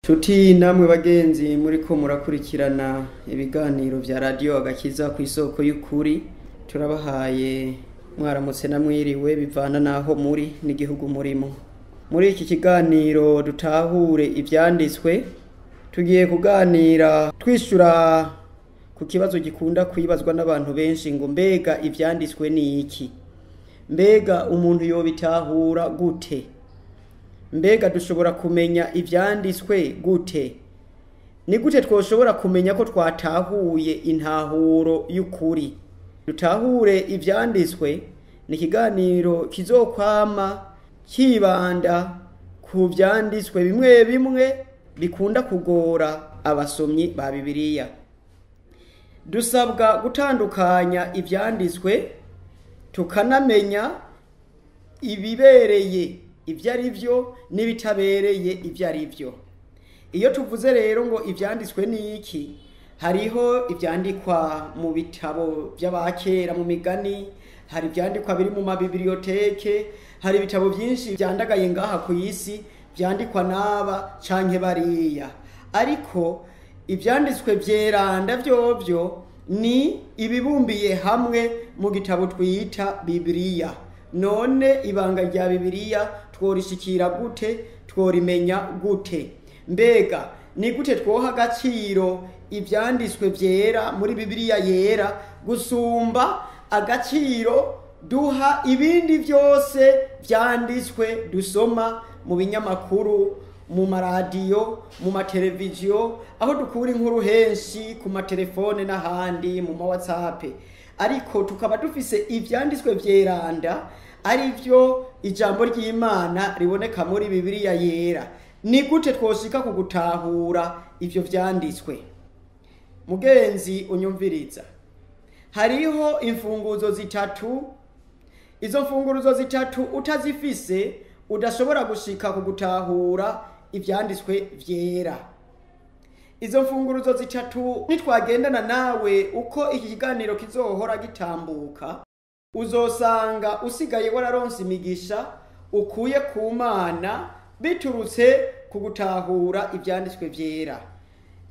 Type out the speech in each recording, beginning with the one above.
Nshuti namwe bagenzi muriko murakurikirana ibiganiro vya radio agakiza ku isoko y'ukuri, turabahaye mwaramutse na mwiriwe bivana naho muri n'igihugu murimo. Muri iki kiganiro dutahure ivyanditswe, tugiye kuganira twishura ku kibazo gikunda kwibazwa n'abantu benshi ngo mbega ivyanditswe ni iki? Mbega umuntu yobitahura gute? Mbega dushobora kumenya ivyanditswe gute? Ni gute twoshobora kumenya ko twatahuye intahuro y'ukuri? Dutahure ivyanditswe ni ikiganiro kizokwama kibanda ku vyanditswe bimwe bimwe bikunda kugora abasomyi ba Bibiliya. Dusabwa gutandukanya ivyanditswe tukanamenya ibibereye ivyo ari vyo n'ibitabereye ivyo ari vyo. Iyo tuvuze rero ngo ivyanditswe ni iki, hariho ivyandikwa mu bitabo vy'abakera mu migani, hari ivyandikwa biri mu mabiblioteke, hari ibitabo vyinshi vyandagaye ngaha ku isi vyandikwa n'aba canke bariya. Ariko ivyanditswe vyeranda vyovyo ni ibibumbiye hamwe mu gitabo twita Bibiliya. None ibanga rya Bibiliya tworishikira gute? Tworimenya gute? Mbega ni gute twoha agaciro ivyanditswe vyera muri Bibiliya yera gusumba agaciro duha ibindi vyose vyanditswe dusoma mu binyamakuru, mu maradiyo, mu mateleviziyo, aho dukura inkuru henshi ku matelefone n'ahandi mu WhatsApp. Ariko tukaba dufise ivyanditswe vyeranda ari vyo ijambo ry'Imana riboneka muri Bibiliya yera. Ni gute twoshika ku gutahura ivyo vyanditswe? Mugenzi unyumviriza, hariho imfunguzo zitatu. Izo mfunguzo zitatu utazifise udashobora gushika ku gutahura ivyanditswe vyera. Izo mfunguruzo zitatu nitwagendana nawe uko iki kiganiro kizohora gitambuka, uzosanga usigaye wararonse imigisha ukuye ku Mana biturutse ku gutahura ivyanditswe vyera.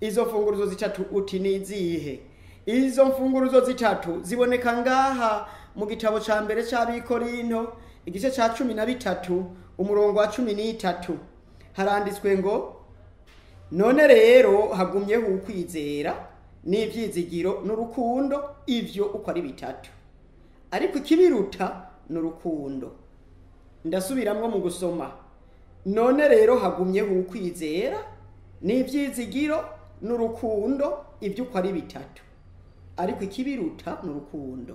Izo mfunguruzo zitatu uti nizihe? Izo mfunguruzo zitatu ziboneka ngaha mu gitabo ca mbere c'Abikorinto igice ca 13 umurongo wa 13. Haranditswe ngo none rero hagumyeho ukwizera n'ivyizigiro n'urukundo, ivyo uko ari bitatu, ariko ikibiruta n'urukundo. Ndasubiramwo mu gusoma, none rero hagumyeho ukwizera n'ivyizigiro n'urukundo, ivyo uko ari bitatu, ariko ikibiruta n'urukundo.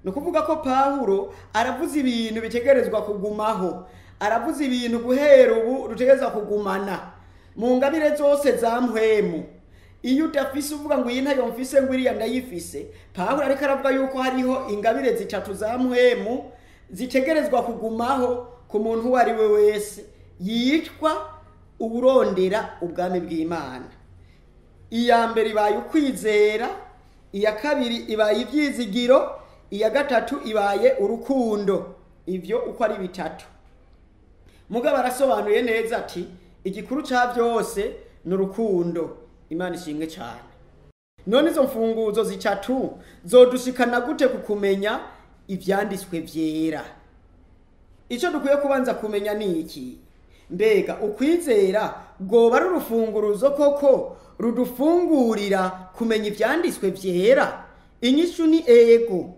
Nukuvuga ko Pawulo aravuze ibintu bitegerezwa kugumaho, aravuze ibintu guhera ubu rutegerezwa kugumana mu ngabire zose za mpwemu. Iyo udafise uvuga ngo iyi ntayo mfise ngo iriya ndayifise, Pawulo ariko aravuga yuko hariho ingabire zitatu za mpwemu zitegerezwa kugumaho ku muntu uwo ari we wese yitwa uburondera ubwami bw'Imana. Iya mbere ibaye ukwizera, iya kabiri ibaye ivyizigiro, iya gatatu ibaye urukundo. Ivyo uko ari bitatu. Mugabo arasobanuye neza ati igikuru ca vyose n'urukundo. Imana ishimwe cyane. None izo mfunguzo zitatu zodushikana gute kukumenya ivyanditswe vyera? Ico dukwiye kubanza kumenya ni iki? Mbega ukwizera goba ari urufunguruzo koko rudufungurira kumenya ivyanditswe vyera? Inyishu ni ego.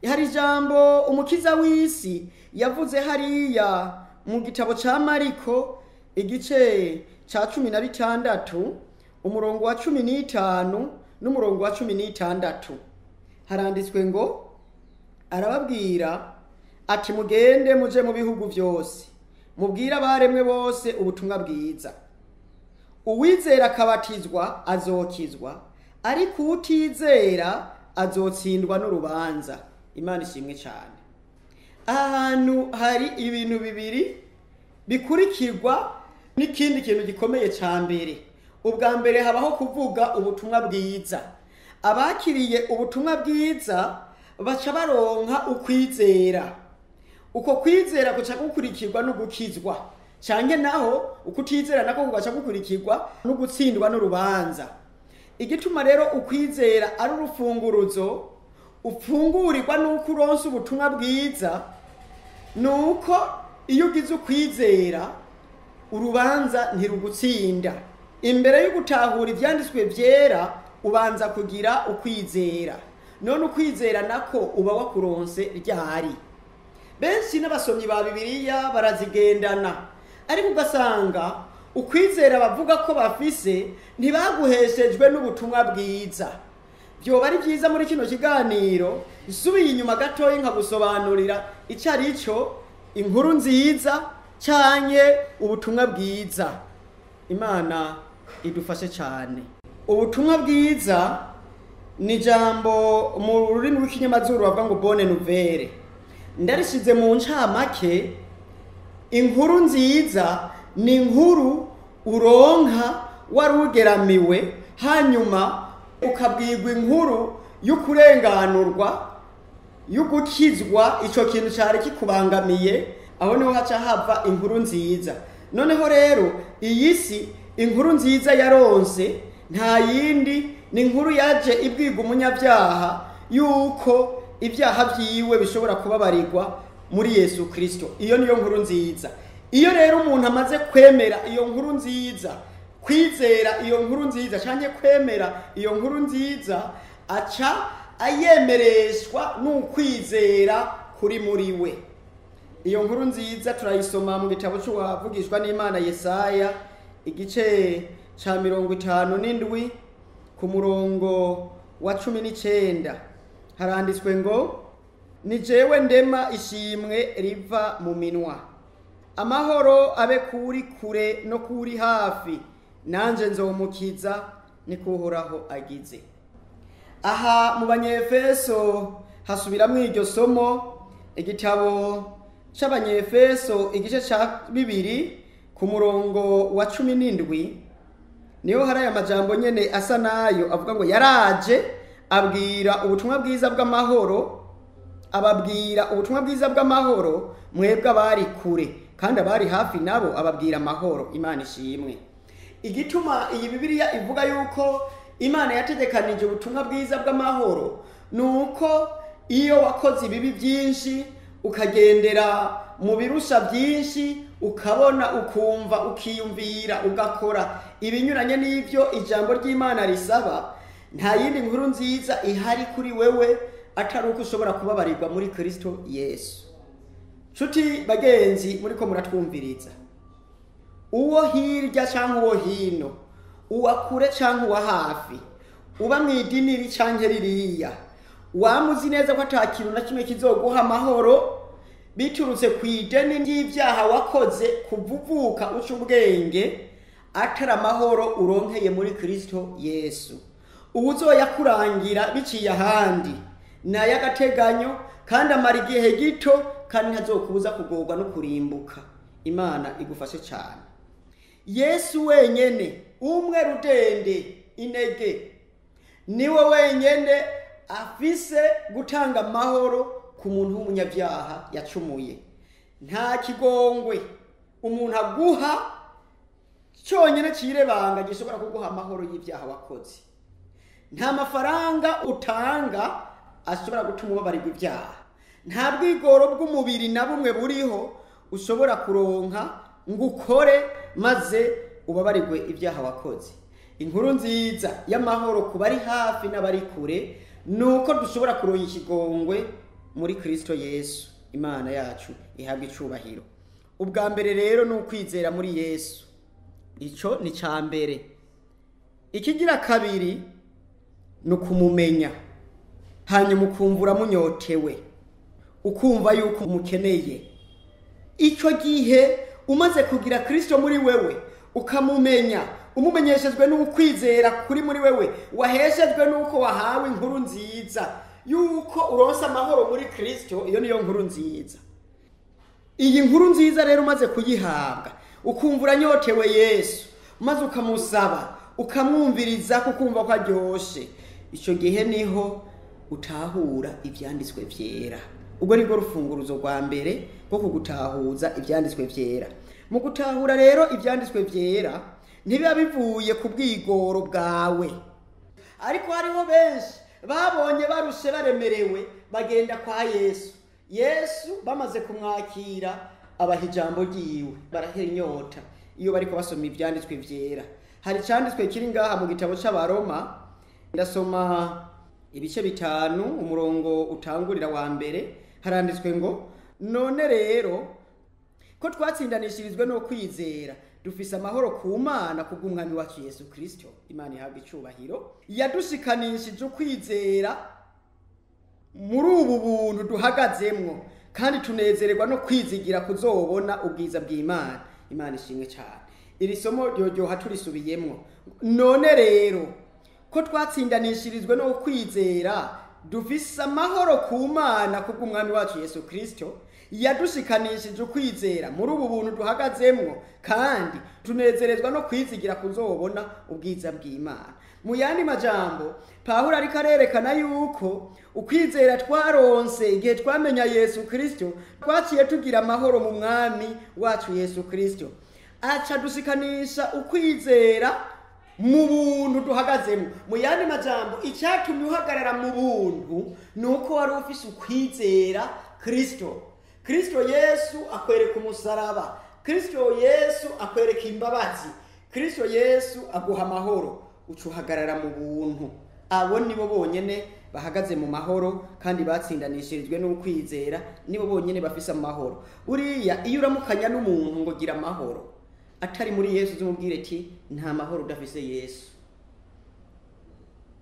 Hari ijambo umukiza w'isi yavuze hariya mu gitabo ca Mariko igice ca 16 umurongo wa 15 n'umurongo wa 16. Haranditswe ngo arababwira ati mugende muje mu bihugu vyose mubwira abaremwe bose ubutumwa bwiza. Uwizera akabatizwa azokizwa, ariko utizera azotsindwa n'urubanza. Imana ishimwe cyane. Ahantu hari ibintu bibiri bikurikirwa n'ikindi kintu gikomeye ca mbere. Ubwa mbere habaho kuvuga ubutumwa bwiza. Abakiriye ubutumwa bwiza baca baronka ukwizera. Uko kwizera guca gukurikirwa no gukizwa. canke naho ukutizera nako kugaca gukurikirwa no gutsindwa n'urubanza. Igituma rero ukwizera ari urufunguruzo ufungurirwa nuko uronse ubutumwa bwiza, nuko iyo ugize ukwizera urubanza ntirugutsinda. Imbere yo gutahura ivyanditswe vyera ubanza kugira ukwizera, none ukwizera nako uba wakuronse ryari. Benshi n'abasomyi ba Bibiliya barazigendana, ariko ugasanga ukwizera bavuga ko bafise ntibaguheshejwe n'ubutumwa bwiza. Vyoba ari vyiza muri kino kiganiro nsubiye inyuma gatoyi nkagusobanurira ico arico inkuru nziza canke ubutumwa bwiza. Imana idufashe cyane. Ubutumwa bwiza ni jambo mu rurimi rw'ikinyamazuru bavuga ngo bonne nouvelle. Ndarishize mu ncamake, inkuru nziza ni inkuru uronka warugeramiwe hanyuma ukabwirwa inkuru y'ukurenganurwa, y'ugukizwa ico kintu cyari kikubangamiye, aho niho haca hava inkuru nziza. Noneho rero iyi si inkuru nziza yaronse nta yindi ni inkuru yaje ibwirwa umunyabyaha yuko ibyaha vyiwe bishobora kubabarirwa muri Yesu Kristo. Iyo niyo nkuru nziza. Iyo rero umuntu amaze kwemera iyo nkuru nziza, kwizera iyo nkuru nziza canke kwemera iyo nkuru nziza, aca ayemereshwa n'ukwizera kuri muri we. Iyo nkuru nziza turayisoma mu gitabo c'uwavugishwa n'Imana Yesaya igice ca 57 ku murongo wa 19. Haranditswe ngo, ni jewe ndema ishimwe riva mu minwa, amahoro abe kuri kure no kuri hafi, nanje nzomukiza ni kuhoraho agize. Aha mu Banyefeso hasubiramwo iryo somo, igitabo c'Abanyefeso igice ca 2 ku murongo wa 17, niho hari aya majambo nyene asa nayo avuga ngo yaraje abwira ubutumwa bwiza bw'amahoro, ababwira ubutumwa bwiza bw'amahoro mwebwe abari kure, kandi abari hafi nabo ababwira amahoro. Imana ishimwe. Igituma iyi Bibiliya ivuga yuko Imana yategekanije ubutumwa bwiza bw'amahoro nuko iyo wakoze ibibi byinshi, ukagendera mu birusha byinshi, ukabona ukumva ukiyumvira ugakora ibinyuranye n'ivyo ijambo ry'Imana risaba, nta yindi nkuru nziza ihari kuri wewe atari uko ushobora kubabarirwa muri Kristo Yesu. Nshuti bagenzi muriko muratwumviriza, uwo hirya canke uwo hino, uwa kure canke uwa hafi, uba mw'idini ri canke ririya, wamuzi neza ko atakintu na kimwe kizoguha amahoro biturutse kw'ideni ry'ivyaha wakoze kuvuvuka uca ubwenge, atari amahoro uronkeye muri Kristo Yesu. Uwuzoyakurangira biciye ahandi ni ay'agateganyo, kandi amara igihe gito, kandi ntazokubuza kugorwa no kurimbuka. Imana igufashe cyane. Yesu wenyene umwe rudende inege, niwe wenyene afise gutanga amahoro ku muntu w'umunyabyaha yacumuye. Nta kigongwe umuntu aguha cyonyene cirebanga gishobora kuguha amahoro y'ivyaha wakoze. Nta mafaranga utanga ashobora gutuma ubabarirwa ibyaha. Nta bwigoro bw'umubiri na bumwe buriho ushobora kuronka ngo ukore maze ubabarirwe ibyaha wakoze. Inkuru nziza y'amahoro ku bari hafi n'abari kure nuko dushobora kuronka ikigongwe muri Kristo Yesu. Imana yacu ihabwa icubahiro. Ubwa mbere rero ni ukwizera muri Yesu. Ico ni ca mbere. Ikigira kabiri ni ukumumenya, hanyuma ukumvura munyotewe, ukumva yuko umukeneye. Ico gihe umaze kugira Kristo muri wewe, ukamumenya, umumenyeshejwe n'ukwizera kuri muri wewe, waheshejwe nuko wahawe inkuru nziza yuko uronsa amahoro muri Kristo. Iyo niyo nkuru nziza. Iyi nkuru nziza rero umaze kuyihabwa, ukumvura nyotewe Yesu, maze ukamusaba, ukamwumviriza kukumva ko aryoshe, ico gihe niho utahura ivyanditswe vyera. Ubwo nibwo rufunguruzo rwa mbere rwo kugutahuza ivyanditswe vyera. mu gutahura rero ibyanditswe byera ntibiba bivuye ku bwigoro bwawe, ariko hariho benshi babonye barushe baremerewe bagenda kwa Yesu bamaze kumwakira abaha ijambo ryiwe barahera inyota iyo bariko basoma ibyanditswe byera. Hari cyanditswe kiri ngaha mu gitabo c'Abaroma, ndasoma ibice 5 umurongo utangurira wa mbere, haranditswe ngo none rero ko twatsindanishirizwe no kwizera dufise amahoro ku Mana kubw'umwami wacu Yesu Kristo. Imana ihabwa icubahiro, yadushikanishije ukwizera muri ubu buntu duhagazemwo, kandi tunezererwa no kwizigira kuzobona ubwiza bw'Imana. Imana ishimwe cyane. Iri somo ryoryoha turisubiyemwo. None rero ko twatsindanishirizwe no kwizera dufise amahoro ku Mana kubw'umwami wacu Yesu Kristo, yadushikanishije ukwizera muri ubu buntu duhagazemwo, kandi tunezerezwa no kwizigira kuzobona ubwiza bw'Imana. Mu yandi majambo, Pawulo ariko arerekana yuko ukwizera twaronse igihe twamenya Yesu Kristo twaciye tugira amahoro mu mwami wacu Yesu Kristo. Aca dushikanisha ukwizera mu buntu duhagazemo. Mu yandi majambo, icyatumye uhagarara mu buntu nuko wari ufise ukwizera Kristo. Kristo Yesu akwereka umusaraba, Kristo Yesu akwereka imbabazi, Kristo Yesu aguha amahoro, ucuhagarara mu buntu. Abo nibo bonyene bahagaze mu mahoro kandi batsindanishirijwe n'ukwizera, nibo bonyene bafise amahoro. Uriya iyo uramukanya n'umuntu ngo gira amahoro atari muri Yesu, uzumubwire ati nta mahoro udafise Yesu.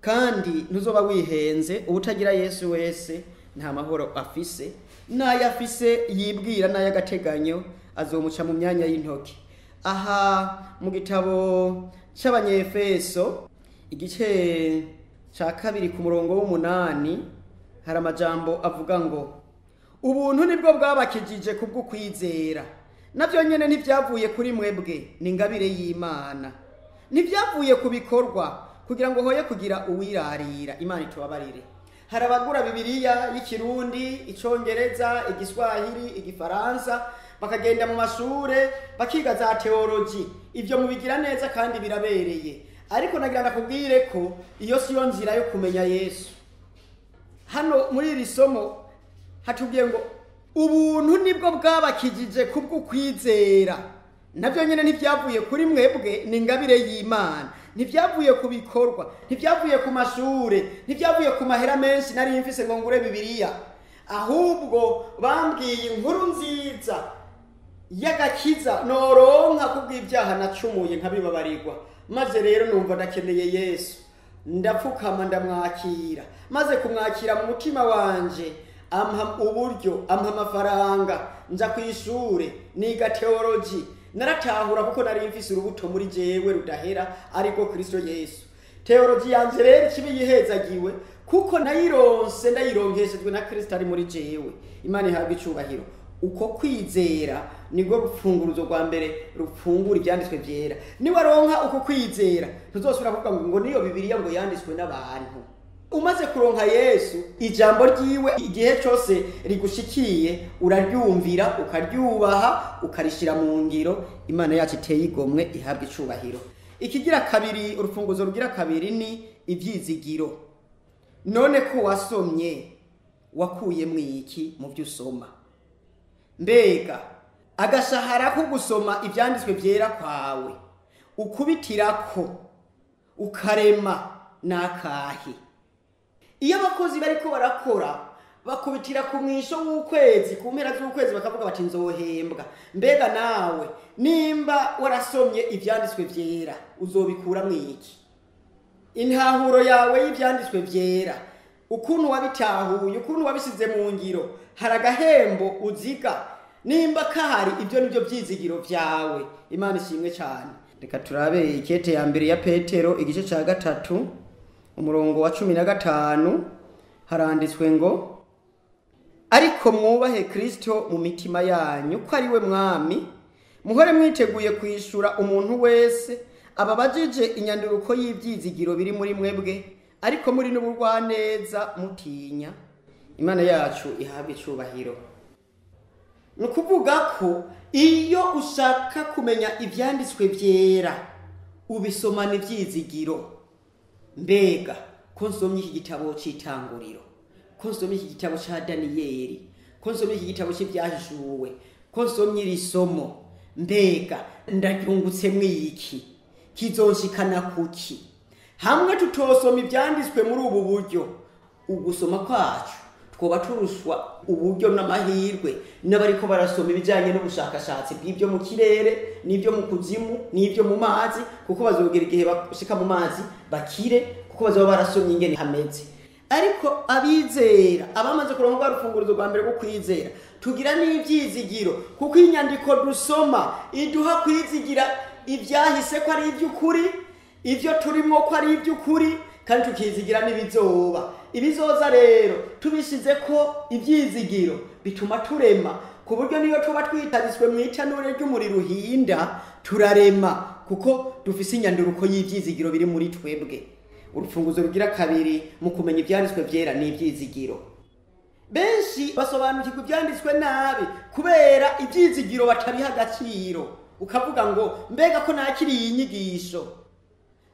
Kandi ntuzoba wihenze, ubutagira Yesu wese nta mahoro afise, nayo afise yibwira nayo agateganyo azomuca mu myanya y'intoki. Aha mu gitabo c'Abanyefeso igice ca 2 ku murongo w'8 hari amajambo avuga ngo ubuntu nibwo bwabakijije kubwo kwizera, navyo nyene ntivyavuye kuri mwebwe, ni ingabire y'Imana, ntivyavuye ku bikorwa kugira ngo hoye kugira uwirarira. Imana itubabarire. Hari abagura Bibiliya y'ikirundi, icongereza, igiswahili, igifaransa, bakagenda mu mashure bakiga za teoloji. Ivyo mubigira neza kandi birabereye, ariko nagira ndakubwire ko iyo siyo nzira yo kumenya Yesu. Hano muri iri somo hatubwiye ngo ubuntu nibwo bwabakijije kubwo kwizera, navyo nyene ntivyavuye kuri mwebwe, ni ingabire y'Imana, ntivyavuye ku bikorwa, ntivyavuye ku mashure, ntivyavuye ku mahera menshi nari mfise ngo ngure Bibiliya, ahubwo bambwiye inkuru nziza y'agakiza noronka kubw'ibyaha nacumuye nkabibabarirwa. Maze rero numva ndakeneye Yesu, ndapfukama ndamwakira, maze kumwakira mu mutima wanje ampa uburyo, ampa amafaranga, nja kw'ishure niga teoloji. Naratahura kuko nari mfise urubuto muri jewe rudahera, ariko Kristo Yesu. Teoloji yanje rero kibi yihezagiwe kuko ndayironkeshejwe na Kristo ari muri jewe. Imana ihabwa icubahiro. Uko kwizera nibwo rufunguruzo rwa mbere rufungura ibyanditswe byera. Niba ronka uko kwizera ntuzosubira kuvuga ngo niyo Bibiliya ngo yanditswe n'abantu. Umaze kuronka Yesu, ijambo ryiwe igihe cyose rigushikiye uraryumvira, ukaryubaha, ukarishira mu ngiro. Imana yacu iteye igomwe, ihabwa icubahiro. Ikigira kabiri, urufunguzo rugira kabiri ni ivyizigiro. None ko wasomye wakuye mwiki mu byo usoma? Mbega agashahara ko gusoma ibyanditswe byera kwawe ukubitirako ukarema nakahe? Iyo abakozi bariko barakora bakubitira ku mwisho w'ukwezi, ku mpera z'ukwezi bakavuga bati nzohembwa. Mbega nawe nimba warasomye ibyanditswe byera uzobikura mwiki? Intahuro yawe y'ibyanditswe byera, ukuntu wabitahuye, ukuntu wabisize mu ngiro, hari agahembo uziga. Nimba kahari, ibyo nibyo byizigiro vyawe. Imana ishimwe cyane. Reka turabe ikete ya mbere ya Petero igice ca 3 umurongo wa 15 haranditswe ngo ariko mwubahe Kristo mu mitima yanyu ko ari we mwami, muhore mwiteguye kwishura umuntu wese ababajije inyanduruko y'ibyizigiro biri muri mwebwe, ariko muri n'uburwaneza mutinya. Imana yacu ihabwe icubahiro. ni ukuvuga ko iyo ushaka kumenya ibyanditswe byera ubisomana ibyizigiro. Mbega ko nsomye iki gitabo cy'Itanguriro, ko nsomye iki gitabo cya Daniyeli, ko nsomye iki gitabo cy'Ibyahishuwe, ko nsomye iri somo, mbega ndaryungutse mwiki, kizonshikana kuki? Hamwe tutosoma ibyanditswe muri ubu buryo, ugusoma kwacu twoba turushwa uburyo n'amahirwe n'abariko barasoma ibijanye n'ubushakashatsi bw'ibyo mu kirere n'ibyo mu kuzimu n'ibyo mu mazi, kuko bazogera igihe bashika mu mazi bakire, kuko bazoba barasomye ingene hameze. Ariko abizera abamaze kuronka urufunguruzo rwa mbere rwo kwizera, tugira n'ibyizigiro, kuko inyandiko dusoma iduha kwizigira ibyahise ko ari iby'ukuri, ibyo turimo ko ari iby'ukuri, kandi tukizigira n'ibizoba. Ibizoza rero tubishize ko ibyizigiro bituma turema, ku buryo niyo tuba twitariswe mu itanure ry'umuriro uhinda turarema, kuko dufise inyanduruko y'ibyizigiro biri muri twebwe. Urufunguzo rugira kabiri mu kumenya ibyanditswe byera ni ibyizigiro. Benshi basobanukirwa ibyanditswe nabi kubera ibyizigiro batabiha agaciro, ukavuga ngo mbega ko nakiriye inyigisho,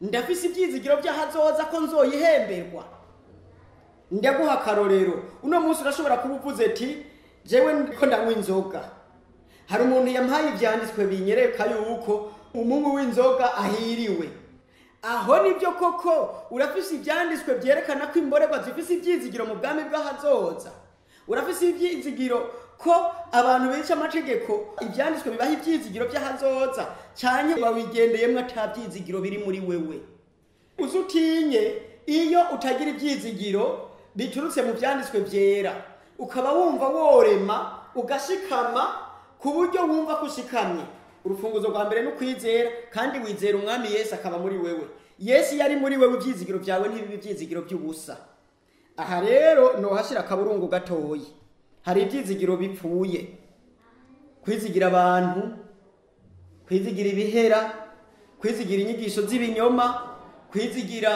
ndafise ibyizigiro by'ahazoza ko nzoyihemberwa. Ndaguha akarorero, uno munsi urashobora kuba uvuze ati jewe ndiko ndanywa inzoga, hari umuntu yampaye ibyanditswe binyereka yuko umunywi w'inzoga ahiriwe. Aho nibyo koko urafise ibyanditswe byerekana ko imborerwa zifise ibyizigiro mu bwami bw'ahazoza. Urafise ibyizigiro ko abantu bica amategeko ibyanditswe bibaha ibyizigiro by'ahazoza, cyane bawigendeyemo atabyizigiro biri muri wewe. Uzutinye iyo utagira ibyizigiro biturutse mu byanditswe byera, ukaba wumva worema ugashikama ku buryo wumva kushikamye. Urufunguzo rwa mbere no kwizera, kandi wizera umwami Yesu akaba muri wewe. Yesu yari muri wewe, ibyizigiro byawe ntibibe ibyizigiro by'ubusa. Aha rero nohashira akaburungu gatoyi. Hari ibyizigiro bipfuye: kwizigira abantu, kwizigira ibihera, kwizigira inyigisho z'ibinyoma, kwizigira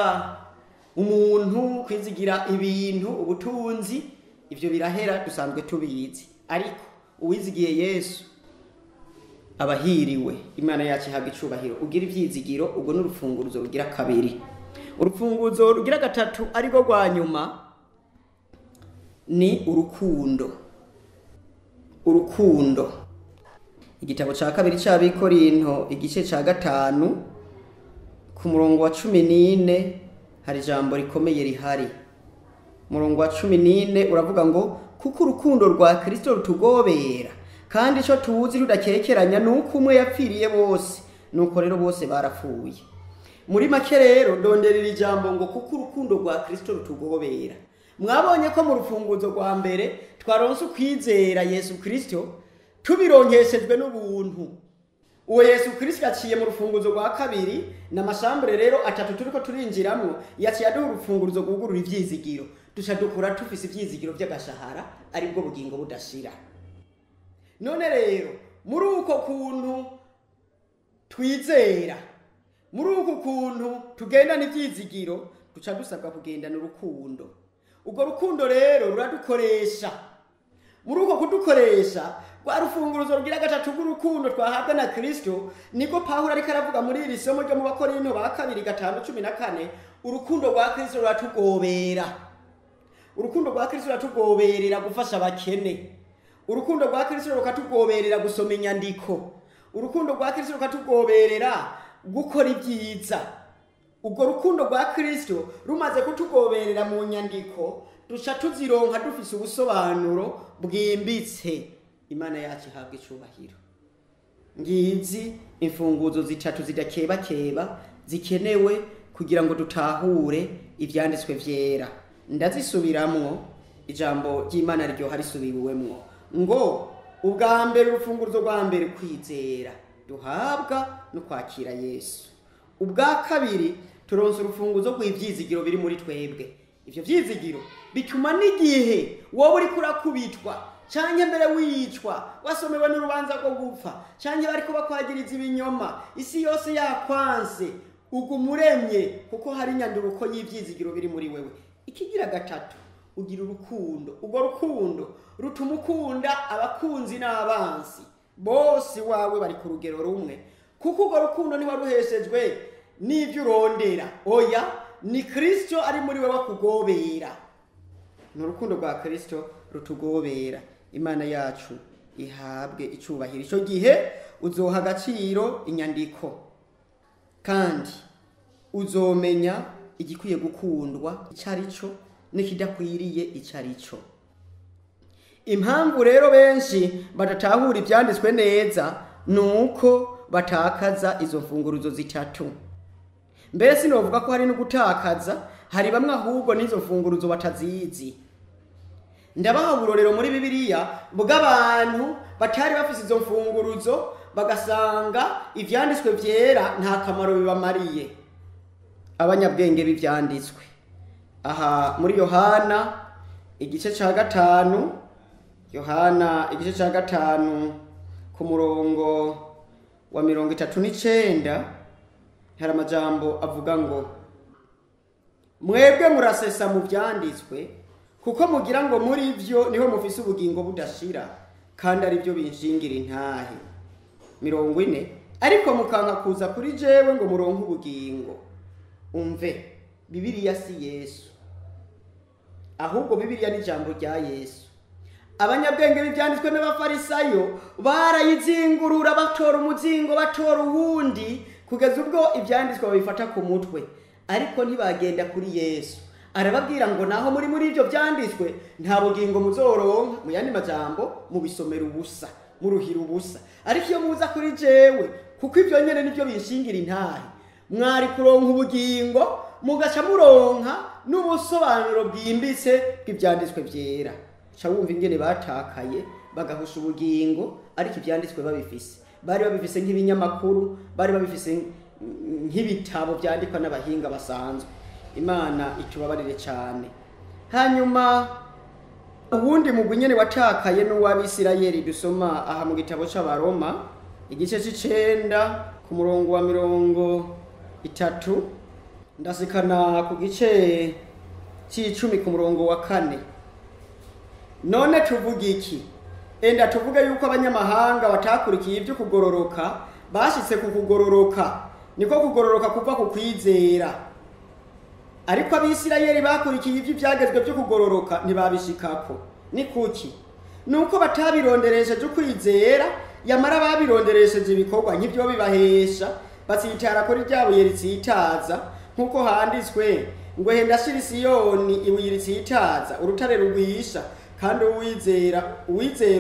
umuntu, kwizigira ibintu, ubutunzi. Ibyo birahera, dusanzwe tubizi. Ariko uwizigiye Yesu abahiriwe, Imana yacu ihabwa icubahiro. Ugira ibyizigiro, ubwo n'urufunguzo rugira kabiri. Urufunguzo rugira gatatu ariko rwa nyuma ni urukundo. Urukundo, igitabo cya kabiri cy'Abikorinto igice cya 5 ku murongo wa 14 hari ijambo rikomeye rihari. Murongo wa 14 uravuga ngo kuko urukundo rwa Kristo rutugobera, kandi ico tuzi rudakekeranya nuko umwe yapfiriye bose, nuko rero bose barapfuye. Muri make rero ndonderera ijambo ngo kuko urukundo rwa Kristo rutugobera. Mwabonye ko mu rufunguzo rwa mbere twaronse ukwizera Yesu Kristo tubironkeshejwe n'ubuntu. Uwo Yesu Kristo yaciye mu rufunguzo rwa kabiri, n'amashambure rero atatu turiko turinjiramwo, yaciye aduha urufunguzo rwugurura ivyizigiro. Duca dukura tufise ivyizigiro by'agashahara, ari bwo bugingo budashira. None rero muri uko kuntu twizera, muri uko kuntu tugenda n'ivyizigiro, duca dusabwa kugendana urukundo. Ubwo rukundo rero ruradukoresha. Muri uko kudukoresha rwa rufunguruzo rugira gatatu rw'urukundo twahabwa na Kristo, niko Pawulo ariko aravuga muri iri somo ryo mu Bakorinto ba 2:5-14. Urukundo rwa Kristo ruratugobera. Urukundo rwa Kristo ruratugoberera gufasha abakene. Urukundo rwa Kristo rukatugoberera gusoma inyandiko. Urukundo rwa Kristo rukatugoberera gukora ibyiza. Ubwo rukundo rwa Kristo rumaze kutugoberera mu nyandiko, duca tuzironka dufise ubusobanuro bwimbitse. Imana yacu ihabwa icubahiro. Ngizi imfunguzo zitatu zidakebakeba zikenewe kugira ngo dutahure ibyanditswe vyera. Ndazisubiramwo, ijambo ry'Imana ryo harisubiwemwo ngo ubwa mbere urufunguzo rwa mbere kwizera duhabwa no kwakira Yesu. Ubwa kabiri turonse urufunguzo rw'ivyizigiro biri muri twebwe. Ivyo vyizigiro bituma n'igihe wowe uri kurakubitwa canke mbere wicwa, wasomewe n'urubanza rwo gupfa, canke bariko bakwagiriza ibinyoma, isi yose yakwanse, ugumuremye kuko hari inyanduruko y'ivyizigiro biri muri wewe. Ikigira gatatu, ugira urukundo. Urwo rukundo rutuma ukunda abakunzi n'abansi bose wawe bari ku rugero rumwe, kuko urwo rukundo ntiwaruheshejwe n'ibyo urondera, oya, ni Kristo ari muri wewe akugobera. Ni urukundo rwa Kristo rutugobera. Imana yacu ihabwe icubahiro. Ico gihe uzoha agaciro inyandiko, kandi uzomenya igikwiye gukundwa icarico n'ikidakwiriye icarico. Impamvu rero benshi badatahura ivyanditswe neza nuko batakaza izo mfunguruzo zitatu. Mbere sinovuga ko hari no gutakaza, hari bamwe ahubwo n'izo mfunguruzo batazizi. Ndabaha uburorero muri Bibiliya bw'abantu batari bafise izo mfunguruzo bagasanga ivyanditswe vyera nta kamaro bibamariye. Abanyabwenge b'ivyanditswe. Aha muri Yohana igice ca 5, Yohana igice ca 5 ku murongo wa 39 hari amajambo avuga ngo, mwebwe murasesa mu vyanditswe kuko mugira ngo muri vyo niho mufise ubugingo budashira, kandi ari byo binshingira intahe. 40 ariko mukanka kuza kuri jewe ngo muronke ubugingo. Umve, Bibiliya si Yesu, ahubwo Bibiliya ni ijambo rya Yesu. Abanyabwenge b'ivyanditswe n'abafarisayo barayizingurura, batora umuzingo batora uwundi, kugeza ubwo ivyanditswe babifata ku mutwe, ariko ntibagenda kuri Yesu. Arababwira ngo naho muri ivyo vyanditswe nta bugingo muzoronka, mu yandi majambo mubisomera ubusa, muruhira ubusa. Ariko iyo muza kuri jewe, kuko ivyo nyene nivyo binshingira intahe, mwari kuronka ubugingo, mugaca muronka n'ubusobanuro bwimbitse bw'ivyanditswe vyera. Ca wumva ingene batakaye bagahusha ubugingo, ariko ivyanditswe babifise. Bari babifise nk'ibinyamakuru, bari babifise nk'ibitabo vyandikwa n'abahinga basanzwe. Imana itubabarire cyane. Hanyuma ubundi mugwi nyene watakaye n'uw'Abisirayeli dusoma aha mu gitabo c'Abaroma igice c'9 ku murongo wa 30 ndasikana ku gice c'10 ku murongo wa 4. None tuvuga iki? Enda tuvuga yuko abanyamahanga batakurikiye ibyo kugororoka bashitse ku kugororoka, niko kugororoka kuva ku kwizera. Ariko Abisirayeli bakurikiye ivyo byagezwe byo kugororoka ntibabishikako. Ni kuki? Nuko batabironderesheje ukwizera, yamara babironderesheje ibikorwa nk'ivyo bibahesha, batsitara kuri ryabo yeritsitaza, nkuko handitswe ngo henda shira Siyoni ibuye ritsitaza, urutare rugwisha, kandi uwizera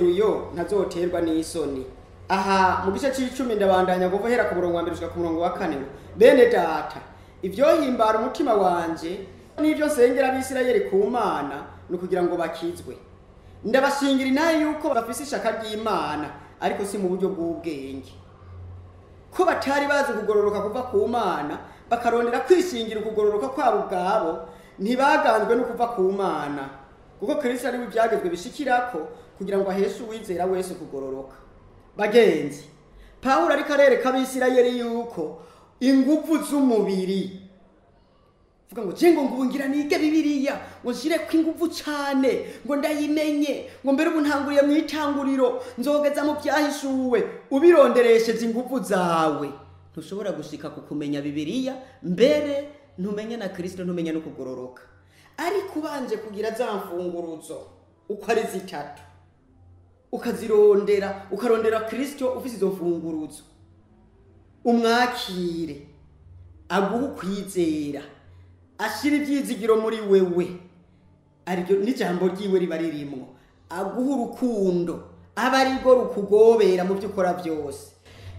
uyo ntazoterwa n'isoni. Aha mu gice c'10 ndabandanya guhera ku murongo wa 1 gushika ku murongo wa 4 ngo, bene data, ivyo himbara umutima wanje n'ivyo nsengera Abisirayeli ku Mana no kugira ngo bakizwe. Ndabashingira inaye yuko bafise ishaka ry'Imana, ariko si mu buryo bw'ubwenge. Ko batari bazi kugororoka kuva ku Mana, bakarondera kwishingira ukugororoka kwabo ubwabo, ntibaganzwe no kuva ku Mana, kuko Kristo ari ivyagezwe bishikirako kugira ngo aheshe uwizera wese kugororoka. Bagenzi, Pawulo ariko arereka Abisirayeli yuko ingufu z'umubiri, vuga ngo jengo ngubungira nige Bibiliya, ngo nshire ko ingufu cyane, ngo ndayimenye, ngo mbere ubu ntanguriye mu itanguriro, nzogeza mu byahishuwe, ubironderesheje ingufu zawe ntushobora gushika ku kumenya Bibiliya, mbere ntumenye na Kristo, ntumenye no kugororoka. Ariko ubanje kugira za mfunguruzo uko ari zitatu, ukarondera Kristo ufise izo mfunguruzo, umwakire, aguha ukwizera, ashira ivyizigiro muri wewe, aryo n'ijambo ryiwe riba ririmwo, aguha urukundo, aba arirwo rukugobera mu byo ukora byose.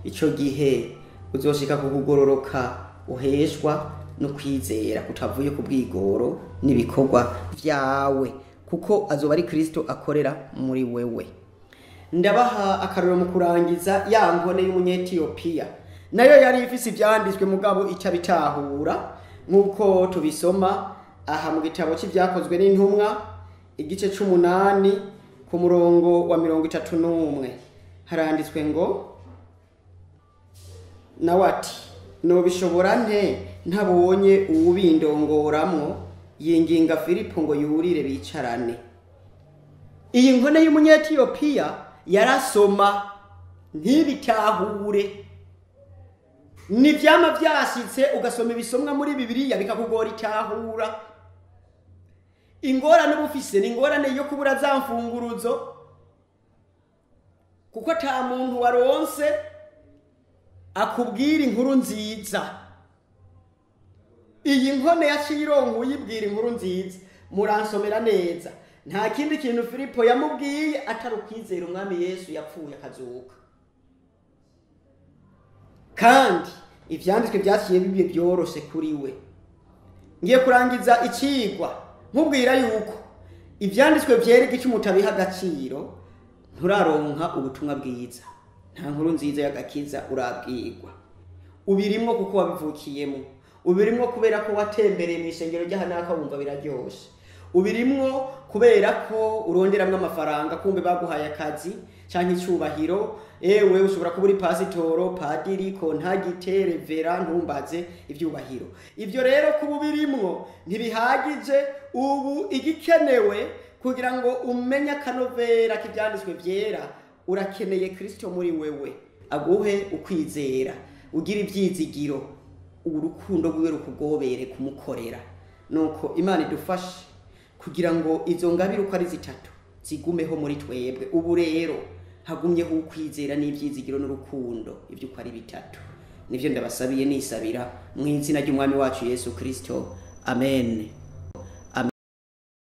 Ico gihe uzoshika ku kugororoka uheshwa no kwizera kutavuye ku bwigoro n'ibikorwa vyawe, kuko azoba ari Kristo akorera muri wewe. Ndabaha akarero mu kurangiza ya nkone y'Umunyetiyopiya, nayo yari ifise ivyanditswe mugabo itabitahura, nkuko tubisoma aha mu gitabo c'ivyakozwe n'intumwa igice c'8 ku murongo wa 31 haranditswe ngo, nawati nobishobora nte ntabonye uwubindongoramwo yinginga Filipo ngo yurire bicarane. Iyi nkone y'umunyetiyopiya yarasoma ntibitahure. Ni vyama vyasitse ugasoma ibisomwa muri Bibiliya bikakugora itahura. Ingorane ubufise ni ingorane yo kubura za mfunguruzo, kuko ata muntu waronse akubwira inkuru nziza. Iyi nkone yaciye ironka uyibwira inkuru nziza. Muransomera neza. Nta kindi kintu Filipo yamubwiye atari ukwizera umwami Yesu yapfuye akazuka. Kandi ivyanditswe byaciye bibiye byoroshe kuri we. Ngiye kurangiza icigwa nkubwira yuko ivyanditswe vyereka icyo mutabiha agaciro, nturaronka ubutumwa bwiza. Nta nkuru nziza y'agakiza urabwirwa. Ubirimwo kuko wabivukiyemo. Ubirimwo kubera ko watembereye mu ishengero ry'ahanaka wumva biraryoshe. Ubirimwo kubera ko uronderamwe amafaranga, kumbe baguhaye akazi canke icubahiro. Ewe ushobora kuba uri pasitoro, padiri, kontagite, revera, ntumbaze ivyubahiro. Ivyo rero kuba ubirimwo ntibihagije. Ubu igikenewe kugira ngo umenye akanovera k'ivyanditswe vyera, urakeneye Kristo muri wewe aguhe ukwizera, ugira ivyizigiro, urukundo rwiwe rukugobere kumukorera. Nuko Imana idufashe kugira ngo izo ngabire uko ari zitatu zigumeho muri twebwe. Ubu rero hagumyeho ukwizera n'ivyizigiro n'urukundo, ivyo uko ari bitatu. Nivyo ndabasabiye nisabira mu izina ry'umwami wacu Yesu Kristo. Amen.